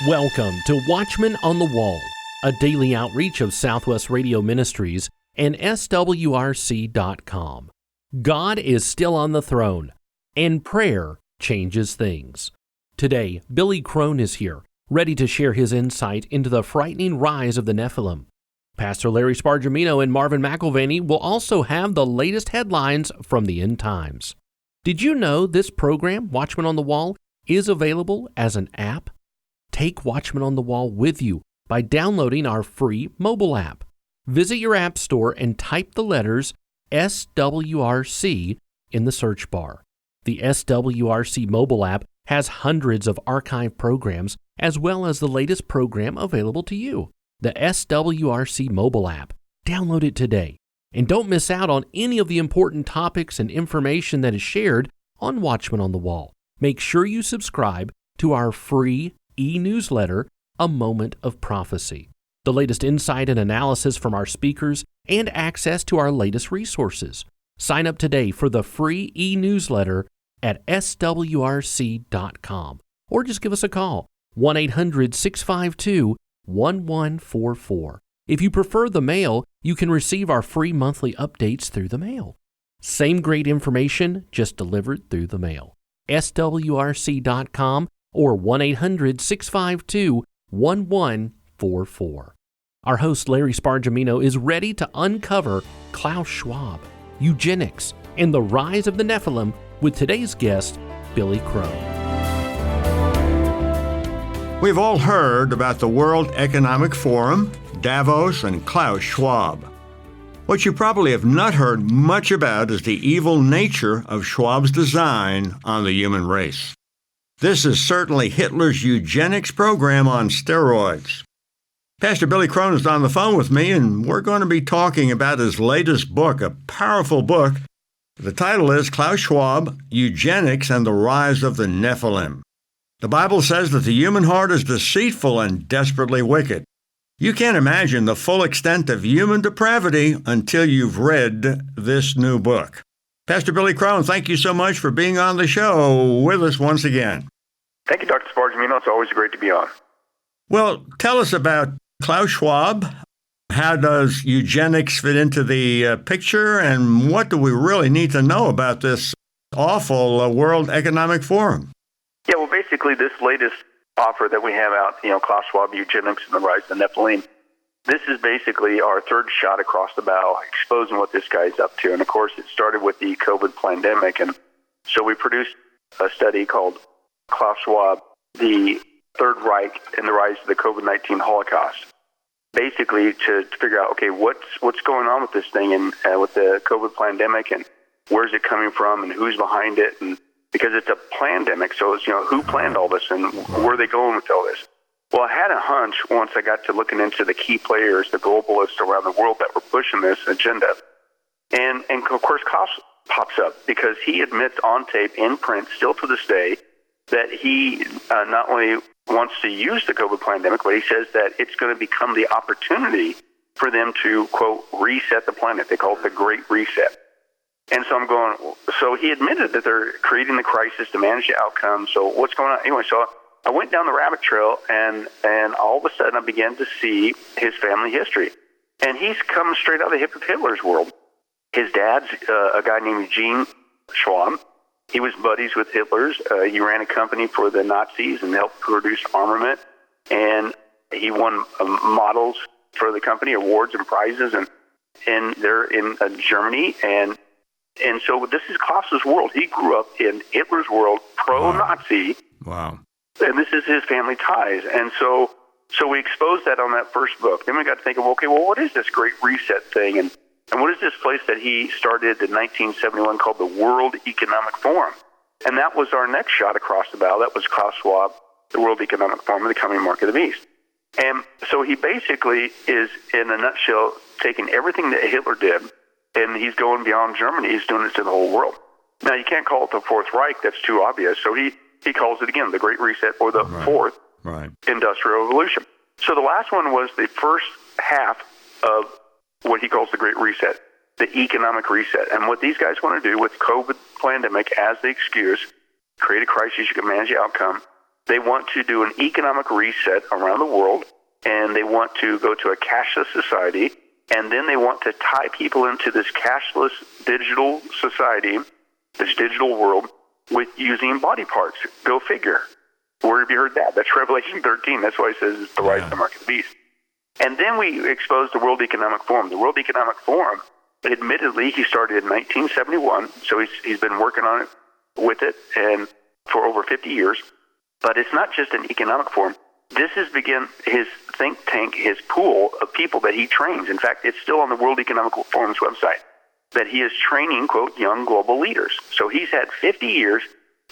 Welcome to Watchman on the Wall, a daily outreach of Southwest Radio Ministries and SWRC.com. God is still on the throne, and prayer changes things. Today, Billy Crone is here, ready to share his insight into the frightening rise of the Nephilim. Pastor Larry Spargimino and Marvin McIlvaney will also have the latest headlines from the end times. Did you know this program, Watchman on the Wall, is available as an app? Take Watchman on the Wall with you by downloading our free mobile app. Visit your app store and type the letters SWRC in the search bar. The SWRC mobile app has hundreds of archive programs as well as the latest program available to you. The SWRC mobile app. Download it today. And don't miss out on any of the important topics and information that is shared on Watchman on the Wall. Make sure you subscribe to our free e-newsletter, A Moment of Prophecy. The latest insight and analysis from our speakers and access to our latest resources. Sign up today for the free e-newsletter at swrc.com or just give us a call, 1-800-652-1144. If you prefer the mail, you can receive our free monthly updates through the mail. Same great information, just delivered through the mail. swrc.com or 1-800-652-1144. Our host, Larry Spargimino, is ready to uncover Klaus Schwab, eugenics, and the rise of the Nephilim with today's guest, Billy Crone. We've all heard about the World Economic Forum, Davos, and Klaus Schwab. What you probably have not heard much about is the evil nature of Schwab's design on the human race. This is certainly Hitler's eugenics program on steroids. Pastor Billy Crone is on the phone with me, and we're going to be talking about his latest book, a powerful book. The title is Klaus Schwab, Eugenics and the Rise of the Nephilim. The Bible says that the human heart is deceitful and desperately wicked. You can't imagine the full extent of human depravity until you've read this new book. Pastor Billy Crone, thank you so much for being on the show with us once again. Thank you, Dr. Spargimino. It's always great to be on. Well, tell us about Klaus Schwab. How does eugenics fit into the picture, and what do we really need to know about this awful World Economic Forum? Yeah, well, basically, this latest offer that we have out, Klaus Schwab, Eugenics and the Rise of the Nephilim, this is basically our third shot across the bow, exposing what this guy's up to. And, of course, it started with the COVID pandemic. And so we produced a study called Klaus Schwab, the Third Reich and the Rise of the COVID-19 Holocaust, basically to figure out, okay, what's going on with this thing and with the COVID pandemic, and where's it coming from and who's behind it, and because it's a pandemic, so it's, who planned all this and where are they going with all this? Well, I had a hunch once I got to looking into the key players, the globalists around the world that were pushing this agenda. And of course, Klaus pops up because he admits on tape, in print, still to this day, that he not only wants to use the COVID pandemic, but he says that it's going to become the opportunity for them to, quote, reset the planet. They call it the Great Reset. And so I'm going, so he admitted that they're creating the crisis to manage the outcome. So what's going on? Anyway, so I went down the rabbit trail, and all of a sudden I began to see his family history. And he's come straight out of Hitler's world. His dad's a guy named Eugene Schwab. He was buddies with Hitler's. He ran a company for the Nazis and helped produce armament. And he won models for the company, awards and prizes. And they're in Germany. And so this is Klaus's world. He grew up in Hitler's world, pro-Nazi. Wow. And this is his family ties. And so we exposed that on that first book. Then we got to thinking, okay, well, what is this Great Reset thing? And what is this place that he started in 1971 called the World Economic Forum? And that was our next shot across the bow. That was Klaus Schwab, the World Economic Forum, and the coming market of the beast. And so he basically is, in a nutshell, taking everything that Hitler did, and he's going beyond Germany. He's doing it to the whole world. Now, you can't call it the Fourth Reich. That's too obvious. So he calls it, again, the Great Reset, or the Fourth Industrial Revolution. So the last one was the first half of what he calls the Great Reset, the economic reset. And what these guys want to do with COVID pandemic as the excuse, create a crisis, you can manage the outcome, They want to do an economic reset around the world, and they want to go to a cashless society, and then they want to tie people into this cashless digital society, this digital world, with using body parts. Go figure. Where have you heard that? That's Revelation 13. That's why it says it's the rise of the mark of the beast. And then we exposed the World Economic Forum. The World Economic Forum, admittedly, he started in 1971, so he's been working on it with it and for over 50 years. But it's not just an economic forum. This has begun his think tank, his pool of people that he trains. In fact, it's still on the World Economic Forum's website, that he is training, quote, young global leaders. So he's had 50 years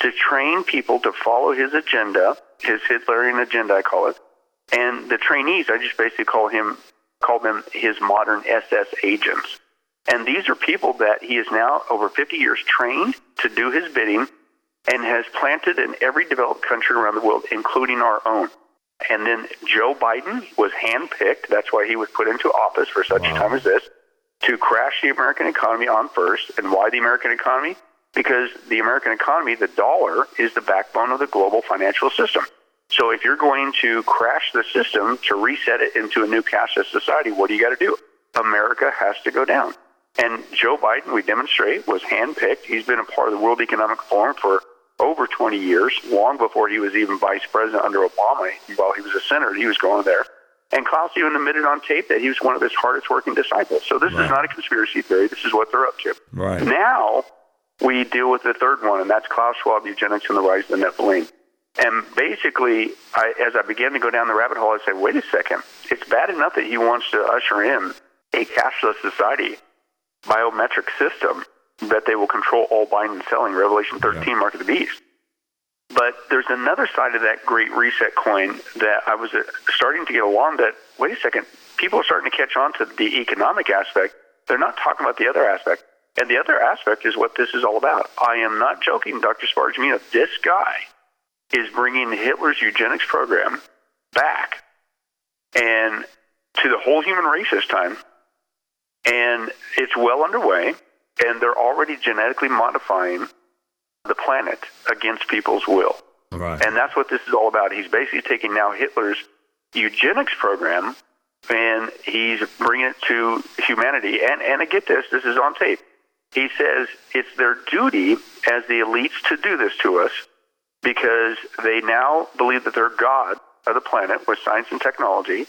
to train people to follow his agenda, his Hitlerian agenda, I call it. And the trainees, I just basically call them his modern SS agents. And these are people that he has now, over 50 years, trained to do his bidding and has planted in every developed country around the world, including our own. And then Joe Biden was handpicked, that's why he was put into office for such a time as this, to crash the American economy on first. And why the American economy? Because the American economy, the dollar, is the backbone of the global financial system. So if you're going to crash the system to reset it into a new cashless society, what do you got to do? America has to go down. And Joe Biden, we demonstrate, was handpicked. He's been a part of the World Economic Forum for over 20 years, long before he was even vice president under Obama. While he was a senator, he was going there. And Klaus even admitted on tape that he was one of his hardest working disciples. So this is not a conspiracy theory. This is what they're up to. Right. Now we deal with the third one, and that's Klaus Schwab, eugenics, and the rise of the Nephilim. And basically, as I began to go down the rabbit hole, I said, wait a second. It's bad enough that he wants to usher in a cashless society, biometric system, that they will control all buying and selling, Revelation 13, mark of the beast. But there's another side of that great reset coin that I was starting to get alarmed that, wait a second, people are starting to catch on to the economic aspect. They're not talking about the other aspect. And the other aspect is what this is all about. I am not joking, Dr. Spargimino. This guy is bringing Hitler's eugenics program back and to the whole human race this time. And it's well underway, and they're already genetically modifying the planet against people's will. Right. And that's what this is all about. He's basically taking now Hitler's eugenics program, and he's bringing it to humanity. And I get this is on tape. He says it's their duty as the elites to do this to us because they now believe that they're God of the planet with science and technology,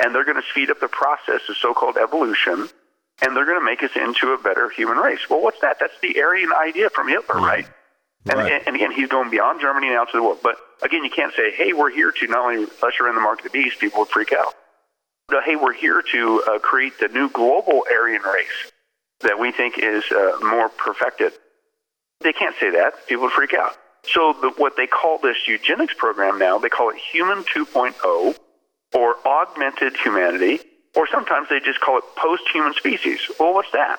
and they're going to speed up the process of so-called evolution, and they're going to make us into a better human race. Well, what's that? That's the Aryan idea from Hitler, right? And again, he's going beyond Germany and out to the world. But again, you can't say, hey, we're here to not only usher in the mark of the beast, people would freak out. But, hey, we're here to create the new global Aryan race that we think is more perfected. They can't say that. People would freak out. So what they call this eugenics program now, they call it Human 2.0 or augmented humanity, or sometimes they just call it post-human species. Well, what's that?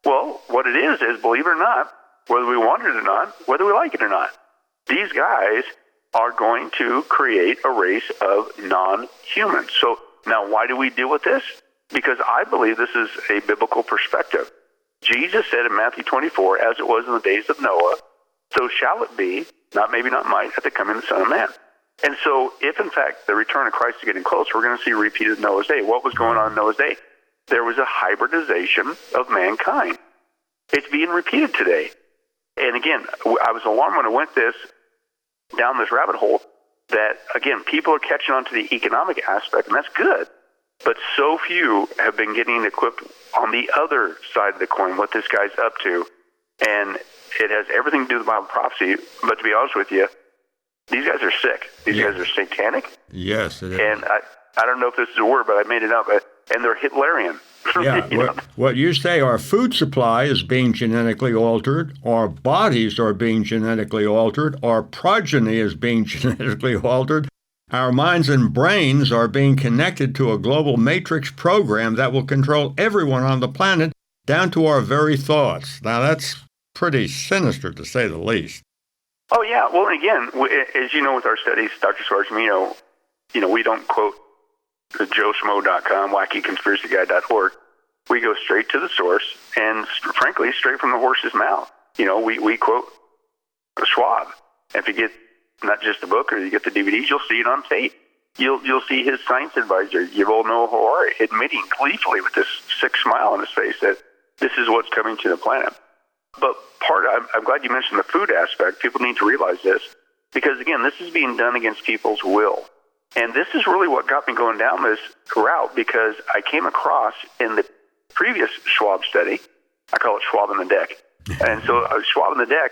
Well, what it is, believe it or not, whether we want it or not, whether we like it or not, these guys are going to create a race of non-humans. So now why do we deal with this? Because I believe this is a biblical perspective. Jesus said in Matthew 24, as it was in the days of Noah, so shall it be, not maybe not might, at the coming of the Son of Man. And so if, in fact, the return of Christ is getting close, we're going to see a repeat of Noah's day. What was going on in Noah's day? There was a hybridization of mankind. It's being repeated today. And again, I was alarmed when I went down this rabbit hole that, again, people are catching on to the economic aspect, and that's good. But so few have been getting equipped on the other side of the coin, what this guy's up to. And it has everything to do with Bible prophecy. But to be honest with you, these guys are sick. These guys are satanic. Yes, it is. And I don't know if this is a word, but I made it up. And they're Hitlerian. Yeah, what you say, our food supply is being genetically altered, our bodies are being genetically altered, our progeny is being genetically altered, our minds and brains are being connected to a global matrix program that will control everyone on the planet down to our very thoughts. Now, that's pretty sinister, to say the least. Oh, yeah. Well, again, as you know with our studies, Dr. Spargimino, we don't quote the joeschmo.com, wackyconspiracyguy.org. We go straight to the source and, frankly, straight from the horse's mouth. We quote Schwab. If you get not just the book or you get the DVDs, you'll see it on tape. You'll see his science advisor, Yuval Noah Harari, admitting gleefully with this sick smile on his face that this is what's coming to the planet. But I'm glad you mentioned the food aspect. People need to realize this because, again, this is being done against people's will. And this is really what got me going down this route because I came across in the previous Schwab study, I call it Schwab in the deck. And so I was Schwab in the deck,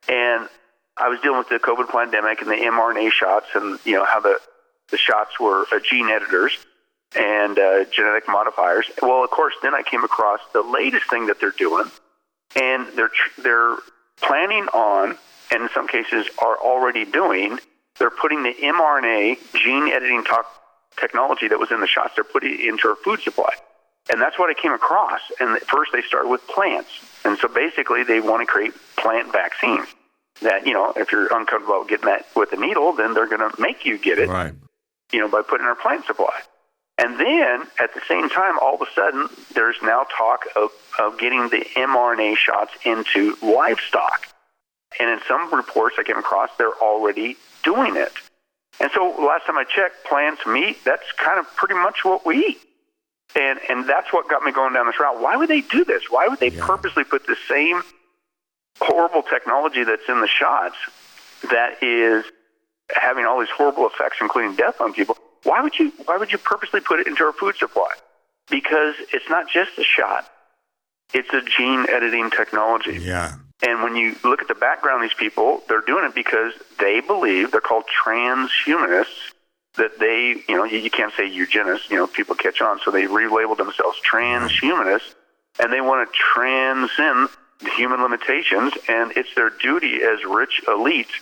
and I was dealing with the COVID pandemic and the mRNA shots and, how the shots were gene editors and genetic modifiers. Well, of course, then I came across the latest thing that they're doing, and they're planning on, and in some cases are already doing, they're putting the mRNA gene editing technology that was in the shots, they're putting it into our food supply. And that's what I came across. And at first they started with plants. And so basically they want to create plant vaccines that, if you're uncomfortable getting that with a needle, then they're going to make you get it, right, by putting in our plant supply. And then at the same time, all of a sudden, there's now talk of getting the mRNA shots into livestock. And in some reports I came across, they're already doing it. And so last time I checked, plants, meat, that's kind of pretty much what we eat. And that's what got me going down this route. Why would they do this? Why would they purposely put the same horrible technology that's in the shots that is having all these horrible effects, including death on people? Why would you purposely put it into our food supply? Because it's not just a shot. It's a gene editing technology. Yeah. And when you look at the background of these people, they're doing it because they believe, they're called transhumanists, that they, you can't say eugenists, people catch on, so they relabeled themselves transhumanists, and they want to transcend the human limitations, and it's their duty as rich elites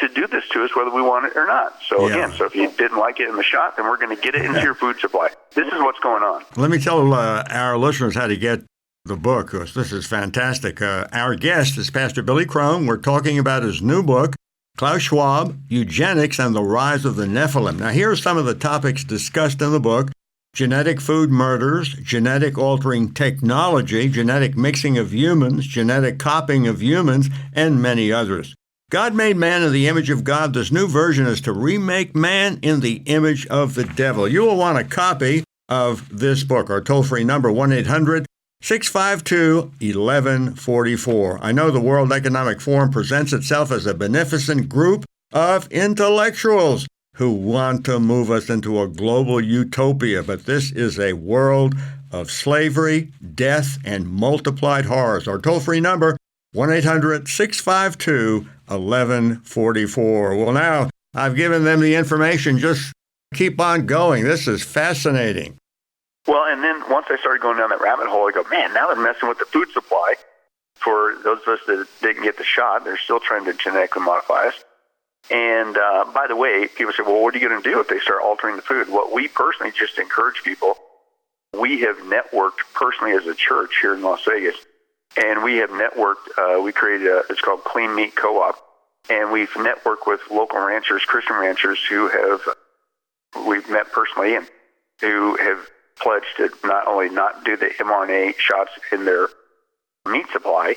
to do this to us whether we want it or not. So again, so if you didn't like it in the shot, then we're going to get it into your food supply. This is what's going on. Let me tell our listeners how to get the book, because this is fantastic. Our guest is Pastor Billy Crone. We're talking about his new book, Klaus Schwab, Eugenics and the Rise of the Nephilim. Now, here are some of the topics discussed in the book: genetic food murders, genetic altering technology, genetic mixing of humans, genetic copying of humans, and many others. God made man in the image of God. This new version is to remake man in the image of the devil. You will want a copy of this book. Our toll-free number, 1-800-652-1144. I know the World Economic Forum presents itself as a beneficent group of intellectuals who want to move us into a global utopia, but this is a world of slavery, death, and multiplied horrors. Our toll-free number, 1-800-652-1144. Well, now I've given them the information. Just keep on going. This is fascinating. Well, and then once I started going down that rabbit hole, I go, man, now they're messing with the food supply. For those of us that didn't get the shot, they're still trying to genetically modify us. And by the way, people say, well, what are you going to do if they start altering the food? Well, we personally just encourage people. We have networked personally as a church here in Las Vegas, and we have networked. We created it's called Clean Meat Co-op, and we've networked with local ranchers, Christian ranchers, we've met personally and who have pledged to not only not do the mRNA shots in their meat supply,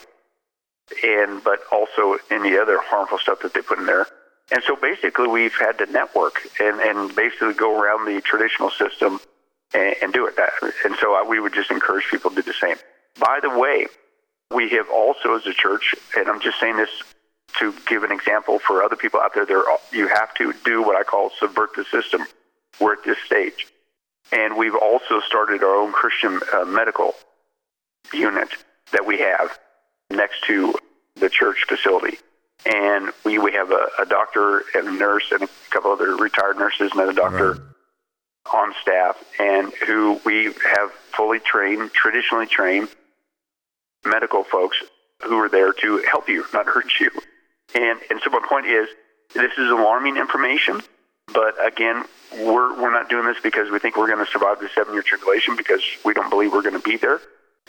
but also any other harmful stuff that they put in there. And so basically we've had to network and basically go around the traditional system and do it. And so we would just encourage people to do the same. By the way, we have also as a church, and I'm just saying this to give an example for other people out there, you have to do what I call subvert the system. We're at this stage. And we've also started our own Christian medical unit that we have next to the church facility. And we have a doctor and a nurse and a couple other retired nurses and a doctor on staff, and who we have fully trained, traditionally trained medical folks who are there to help you, not hurt you. And so my point is, this is alarming information, but again, we're not doing this because we think we're going to survive the 7-year tribulation, because we don't believe we're going to be there.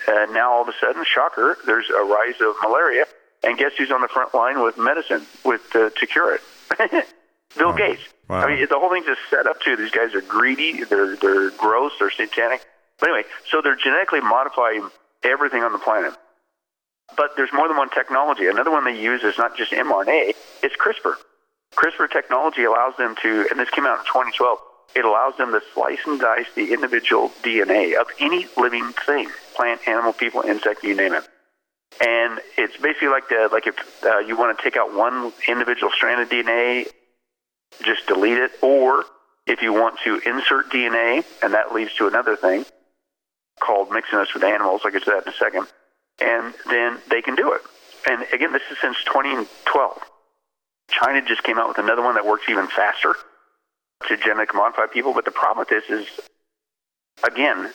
Now all of a sudden, shocker, there's a rise of malaria, and guess who's on the front line with medicine to cure it? Bill Gates. Wow. I mean, the whole thing's just set up to, these guys are greedy, they're gross, they're satanic. But anyway, so they're genetically modifying everything on the planet. But there's more than one technology. Another one they use is not just mRNA, it's CRISPR. CRISPR technology allows them to, and this came out in 2012, it allows them to slice and dice the individual DNA of any living thing, plant, animal, people, insect, you name it. And it's basically like if you want to take out one individual strand of DNA, just delete it, or if you want to insert DNA, and that leads to another thing called mixing us with animals, I'll get to that in a second, and then they can do it. And again, this is since 2012. China just came out with another one that works even faster to genetically modify people. But the problem with this is, again,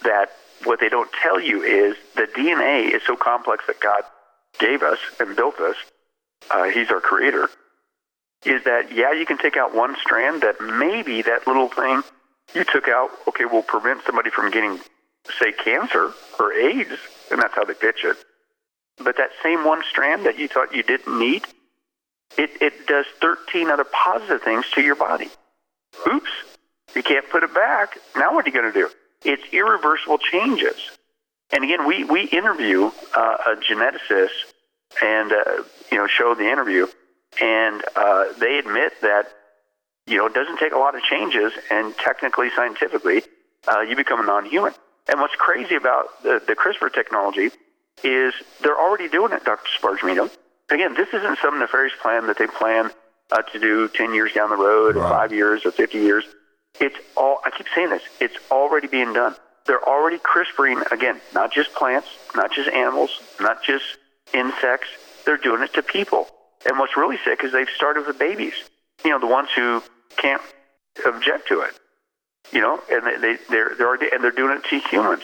that what they don't tell you is the DNA is so complex that God gave us and built us. He's our creator. Is that, you can take out one strand that maybe that little thing you took out, will prevent somebody from getting, say, cancer or AIDS, and that's how they pitch it. But that same one strand that you thought you didn't need, it does 13 other positive things to your body. Oops, you can't put it back. Now what are you going to do? It's irreversible changes. And again, we interview a geneticist and, show the interview, and they admit that, it doesn't take a lot of changes, and technically, scientifically, you become a non-human. And what's crazy about the CRISPR technology is they're already doing it, Dr. Spargimino. Again, this isn't some nefarious plan that they plan to do 10 years down the road, or 5 years, or 50 years. It's all, I keep saying this, it's already being done. They're already CRISPRing, again, not just plants, not just animals, not just insects. They're doing it to people. And what's really sick is they've started with babies, the ones who can't object to it, and they're already, and they're doing it to humans.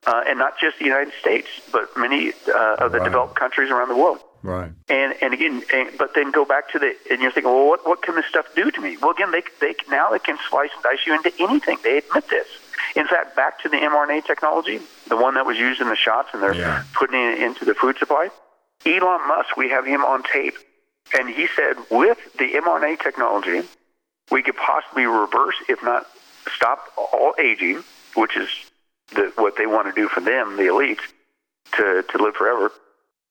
And not just the United States, but many of the developed countries around the world. Right. And again, but then go back to and you're thinking, well, what can this stuff do to me? Well, again, they can slice and dice you into anything. They admit this. In fact, back to the mRNA technology, the one that was used in the shots, and they're putting it into the food supply. Elon Musk, we have him on tape, and he said, with the mRNA technology, we could possibly reverse, if not stop, all aging, which is what they want to do for them, the elites, to live forever.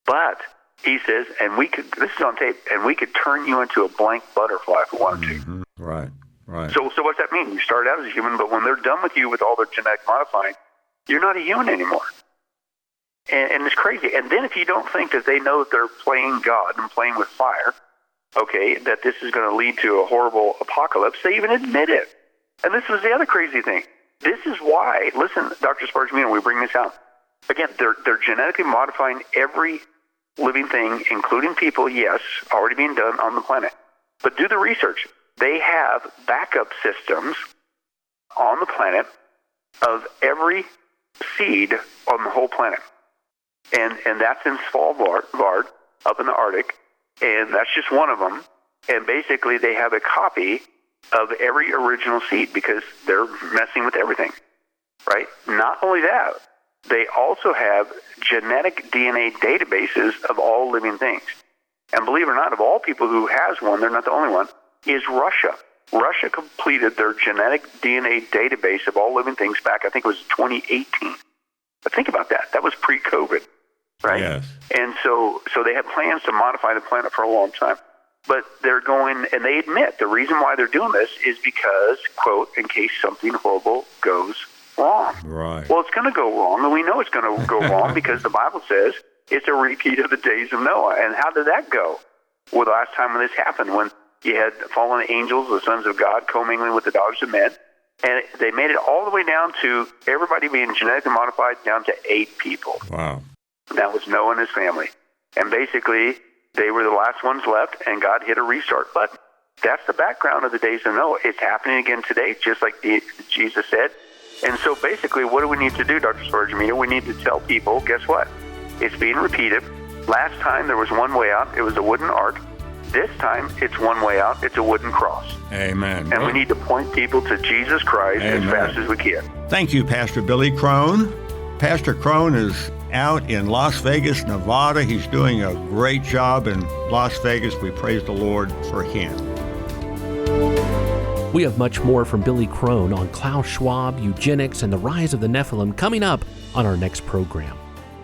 But he says, and we could, this is on tape, and we could turn you into a blank butterfly if we wanted to. Right. So what's that mean? You start out as a human, but when they're done with you with all their genetic modifying, you're not a human anymore. And it's crazy. And then if you don't think that they know that they're playing God and playing with fire, that this is going to lead to a horrible apocalypse, they even admit it. And this is the other crazy thing. This is why, listen, Dr. Spargimino, we bring this out. Again, they're genetically modifying every living thing, including people, yes, already being done on the planet. But do the research. They have backup systems on the planet of every seed on the whole planet. And that's in Svalbard, up in the Arctic, and that's just one of them. And basically they have a copy of every original seed because they're messing with everything, right? Not only that, they also have genetic DNA databases of all living things. And believe it or not, of all people who has one, they're not the only one, is Russia. Russia completed their genetic DNA database of all living things back, I think it was 2018. But think about that. That was pre-COVID, right? Yes. And so they have plans to modify the planet for a long time. But they're going, and they admit the reason why they're doing this is because, quote, in case something horrible goes wrong. Right. Well, it's going to go wrong, and we know it's going to go wrong because the Bible says it's a repeat of the days of Noah. And how did that go? Well, the last time when this happened, when you had fallen angels, the sons of God, commingling with the daughters of men, and they made it all the way down to everybody being genetically modified down to 8 people. Wow. That was Noah and his family. And basically, they were the last ones left, and God hit a restart button. That's the background of the days of Noah. It's happening again today, just like Jesus said. And so basically, what do we need to do, Dr. Spargimino? We need to tell people, guess what? It's being repeated. Last time there was one way out. It was a wooden ark. This time, it's one way out. It's a wooden cross. Amen. And we need to point people to Jesus Christ as fast as we can. Thank you, Pastor Billy Crone. Pastor Crone is out in Las Vegas, Nevada. He's doing a great job in Las Vegas. We praise the Lord for him. We have much more from Billy Crone on Klaus Schwab, eugenics, and the rise of the Nephilim coming up on our next program.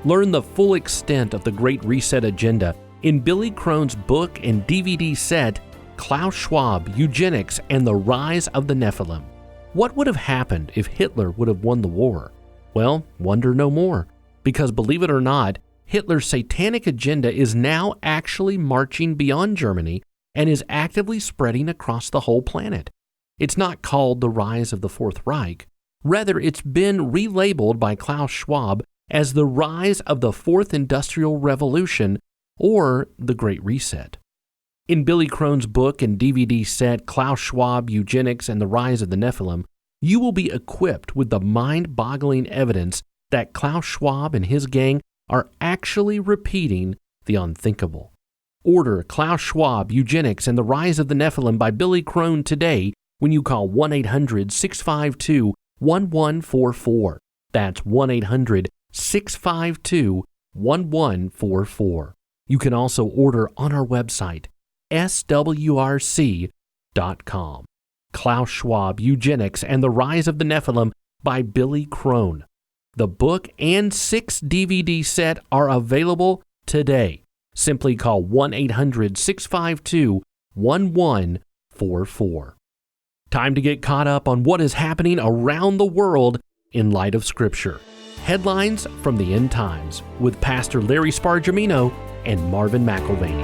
Learn the full extent of the Great Reset agenda in Billy Crone's book and DVD set, Klaus Schwab, Eugenics, and the Rise of the Nephilim. What would have happened if Hitler would have won the war? Well, wonder no more, because believe it or not, Hitler's satanic agenda is now actually marching beyond Germany and is actively spreading across the whole planet. It's not called the Rise of the Fourth Reich. Rather, it's been relabeled by Klaus Schwab as the Rise of the Fourth Industrial Revolution, or the Great Reset. In Billy Crone's book and DVD set, Klaus Schwab, Eugenics, and the Rise of the Nephilim, you will be equipped with the mind-boggling evidence that Klaus Schwab and his gang are actually repeating the unthinkable. Order Klaus Schwab, Eugenics, and the Rise of the Nephilim by Billy Crone today when you call 1-800-652-1144. That's 1-800-652-1144. You can also order on our website, swrc.com. Klaus Schwab, Eugenics, and the Rise of the Nephilim by Billy Crone. The book and 6 DVD set are available today. Simply call 1-800-652-1144. Time to get caught up on what is happening around the world in light of Scripture. Headlines from the End Times with Pastor Larry Spargimino and Marvin McIlvaney.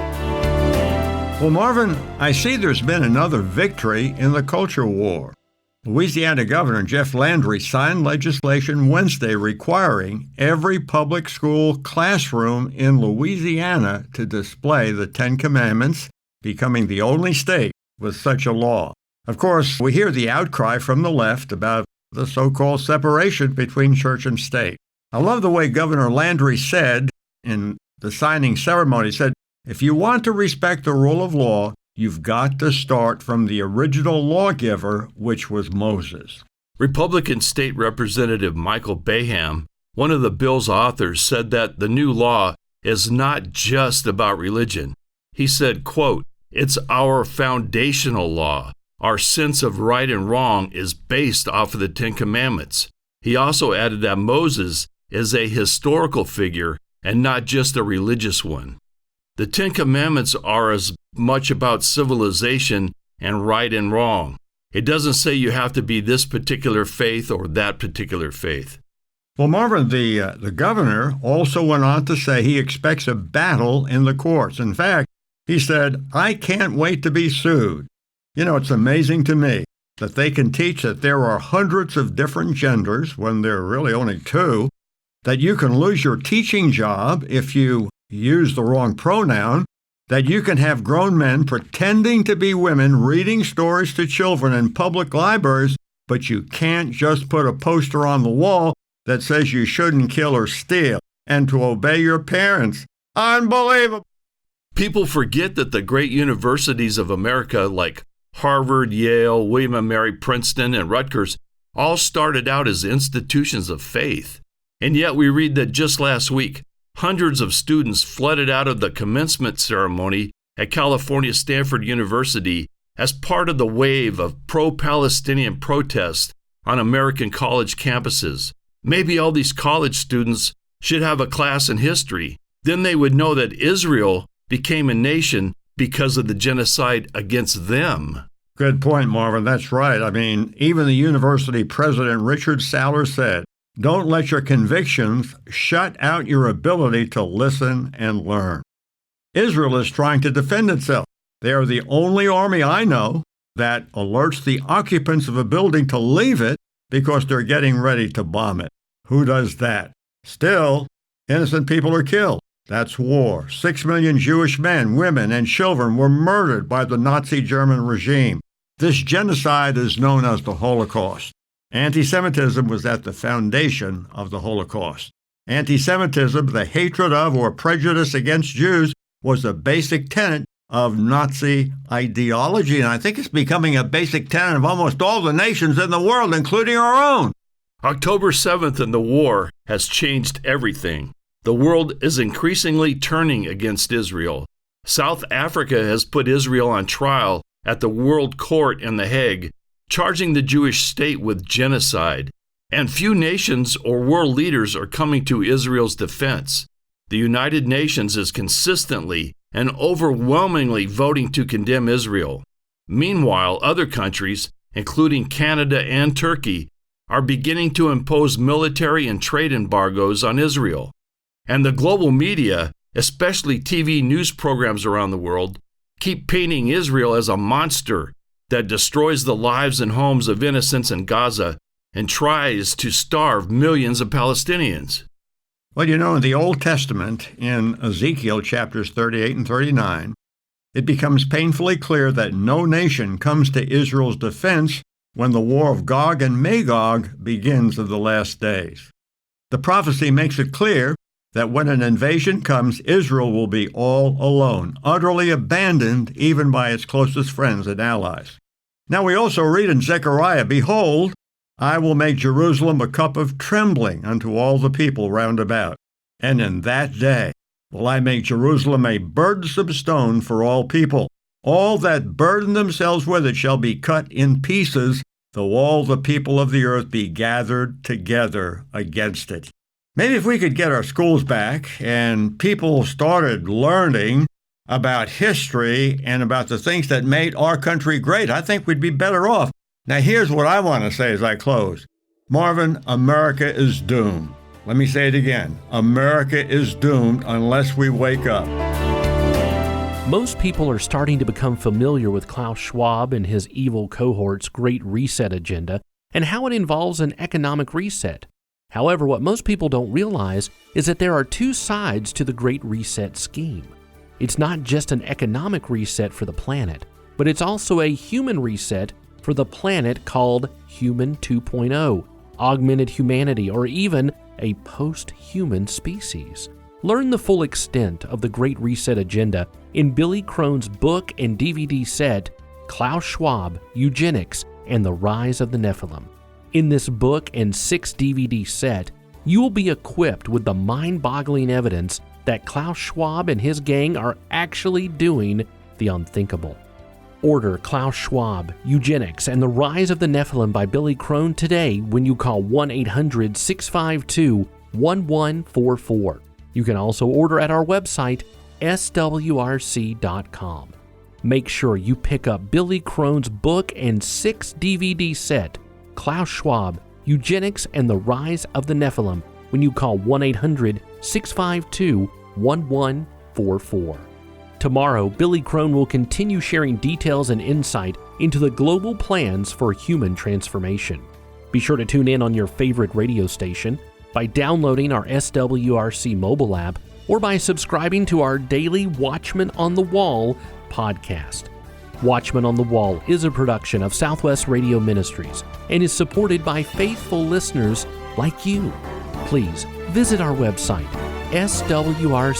Well, Marvin, I see there's been another victory in the culture war. Louisiana Governor Jeff Landry signed legislation Wednesday requiring every public school classroom in Louisiana to display the Ten Commandments, becoming the only state with such a law. Of course, we hear the outcry from the left about the so-called separation between church and state. I love the way Governor Landry said in the signing ceremony, said, if you want to respect the rule of law, you've got to start from the original lawgiver, which was Moses. Republican State Representative Michael Baham, one of the bill's authors, said that the new law is not just about religion. He said, quote, it's our foundational law. Our sense of right and wrong is based off of the Ten Commandments. He also added that Moses is a historical figure and not just a religious one. The Ten Commandments are as much about civilization and right and wrong. It doesn't say you have to be this particular faith or that particular faith. Well, Marvin, the governor also went on to say he expects a battle in the courts. In fact, he said, I can't wait to be sued. You know, it's amazing to me that they can teach that there are hundreds of different genders when there are really only 2, that you can lose your teaching job if you use the wrong pronoun, that you can have grown men pretending to be women reading stories to children in public libraries, but you can't just put a poster on the wall that says you shouldn't kill or steal and to obey your parents. Unbelievable. People forget that the great universities of America like Harvard, Yale, William & Mary, Princeton, and Rutgers all started out as institutions of faith. And yet we read that just last week, hundreds of students flooded out of the commencement ceremony at California Stanford University as part of the wave of pro-Palestinian protests on American college campuses. Maybe all these college students should have a class in history. Then they would know that Israel became a nation because of the genocide against them. Good point, Marvin. That's right. I mean, even the university president, Richard Saller, said, don't let your convictions shut out your ability to listen and learn. Israel is trying to defend itself. They are the only army I know that alerts the occupants of a building to leave it because they're getting ready to bomb it. Who does that? Still, innocent people are killed. That's war. 6 million Jewish men, women, and children were murdered by the Nazi German regime. This genocide is known as the Holocaust. Anti-Semitism was at the foundation of the Holocaust. Anti-Semitism, the hatred of or prejudice against Jews, was a basic tenet of Nazi ideology, and I think it's becoming a basic tenet of almost all the nations in the world, including our own. October 7th and the war has changed everything. The world is increasingly turning against Israel. South Africa has put Israel on trial at the World Court in The Hague, charging the Jewish state with genocide. And few nations or world leaders are coming to Israel's defense. The United Nations is consistently and overwhelmingly voting to condemn Israel. Meanwhile, other countries, including Canada and Turkey, are beginning to impose military and trade embargoes on Israel. And the global media, especially TV news programs around the world, keep painting Israel as a monster that destroys the lives and homes of innocents in Gaza and tries to starve millions of Palestinians. Well, in the Old Testament, in Ezekiel chapters 38 and 39, it becomes painfully clear that no nation comes to Israel's defense when the war of Gog and Magog begins in the last days. The prophecy makes it clear that when an invasion comes, Israel will be all alone, utterly abandoned even by its closest friends and allies. Now we also read in Zechariah, "Behold, I will make Jerusalem a cup of trembling unto all the people round about. And in that day will I make Jerusalem a burdensome stone for all people. All that burden themselves with it shall be cut in pieces, though all the people of the earth be gathered together against it." Maybe if we could get our schools back and people started learning about history and about the things that made our country great, I think we'd be better off. Now, here's what I want to say as I close. Marvin, America is doomed. Let me say it again. America is doomed unless we wake up. Most people are starting to become familiar with Klaus Schwab and his evil cohort's Great Reset agenda and how it involves an economic reset. However, what most people don't realize is that there are two sides to the Great Reset scheme. It's not just an economic reset for the planet, but it's also a human reset for the planet called Human 2.0, augmented humanity, or even a post-human species. Learn the full extent of the Great Reset agenda in Billy Crone's book and DVD set, Klaus Schwab, Eugenics, and the Rise of the Nephilim. In this book and 6 DVD set, you will be equipped with the mind-boggling evidence that Klaus Schwab and his gang are actually doing the unthinkable. Order Klaus Schwab, Eugenics, and the Rise of the Nephilim by Billy Crone today when you call 1-800-652-1144. You can also order at our website, swrc.com. Make sure you pick up Billy Crone's book and 6 DVD set, Klaus Schwab, Eugenics, and the Rise of the Nephilim, when you call 1-800-652-1144. Tomorrow, Billy Crone will continue sharing details and insight into the global plans for human transformation. Be sure to tune in on your favorite radio station by downloading our SWRC mobile app or by subscribing to our daily Watchman on the Wall podcast. Watchman on the Wall is a production of Southwest Radio Ministries and is supported by faithful listeners like you. Please visit our website, swrc.com.